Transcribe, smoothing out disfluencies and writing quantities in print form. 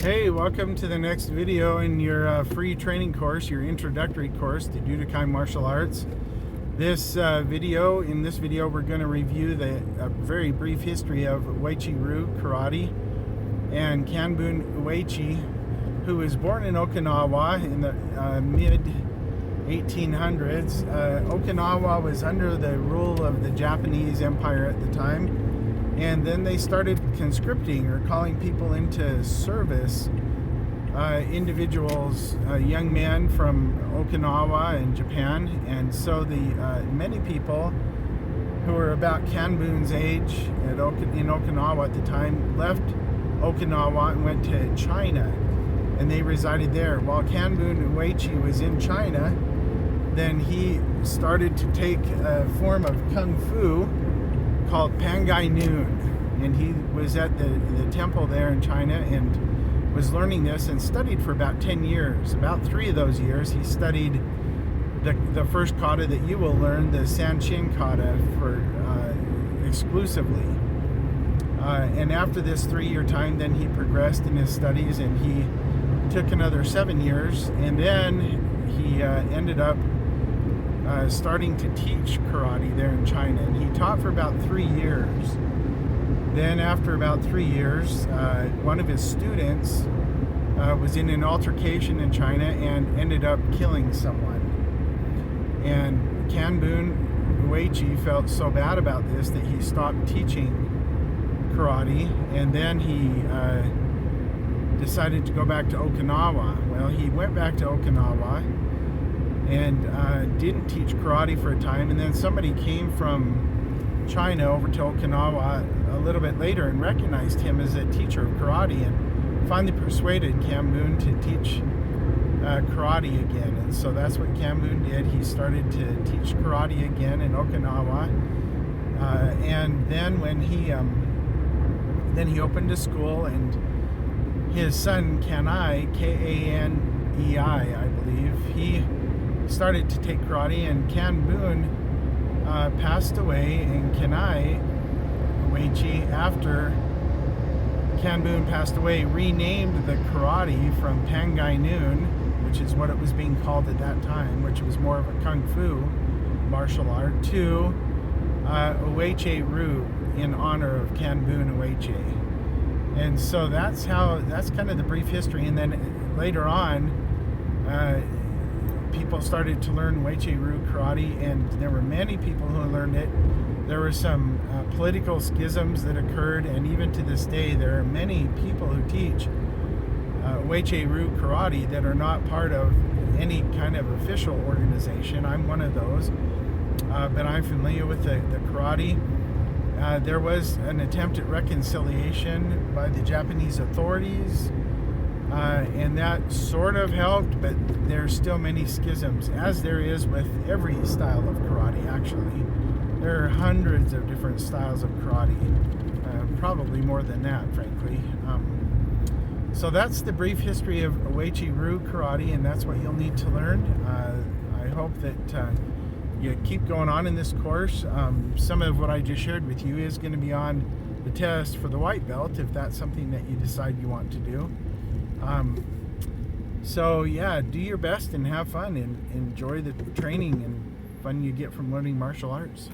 Hey, welcome to the next video in your free training course, your introductory course to Doteki martial arts. In this video, we're going to review the very brief history of Uechi-Ryu karate and Kanbun Uechi, who was born in Okinawa in the mid 1800s. Okinawa was under the rule of the Japanese Empire at the time. And then they started conscripting or calling people into service, individuals, young men from Okinawa and Japan. And so the many people who were about Kanbun's age in Okinawa at the time left Okinawa and went to China, and they resided there. While Kanbun Uechi was in China, then he started to take a form of Kung Fu called Pangui Noon, and he was at the temple there in China and was learning this and studied for about 10 years. About 3 of those years he studied the first kata that you will learn, the Sanshin kata, for exclusively. And after this 3-year time, then he progressed in his studies and he took another 7 years, and then he ended up starting to teach karate there in China, and he taught for about 3 years. Then after about 3 years, one of his students was in an altercation in China and ended up killing someone. And Kanbun Uechi felt so bad about this that he stopped teaching karate, and then he decided to go back to Okinawa. Well, he went back to Okinawa and didn't teach karate for a time, and then somebody came from China over to Okinawa a little bit later and recognized him as a teacher of karate and finally persuaded Kanbun to teach karate again. And so that's what Kanbun did. He started to teach karate again in Okinawa, and then when he opened a school, and his son Kanei, Kanei, I believe, he started to take karate, and Kanbun passed away, and Kanei Uechi, after Kanbun passed away, renamed the karate from Pangui Noon, which is what it was being called at that time, which was more of a kung fu martial art, to Uechi-Ryu, in honor of Kanbun Uechi. And so that's kind of the brief history. And then later on, people started to learn Uechi-Ryu karate, and there were many people who learned it. There were some political schisms that occurred, and even to this day there are many people who teach Uechi-Ryu karate that are not part of any kind of official organization. I'm one of those, but I'm familiar with the karate. There was an attempt at reconciliation by the Japanese authorities, and that sort of helped, but there's still many schisms, as there is with every style of karate, actually. There are hundreds of different styles of karate, probably more than that, frankly. So that's the brief history of Uechi-Ryu karate, and that's what you'll need to learn. I hope that you keep going on in this course. Some of what I just shared with you is going to be on the test for the white belt, if that's something that you decide you want to do. So yeah, do your best and have fun and enjoy the training and fun you get from learning martial arts.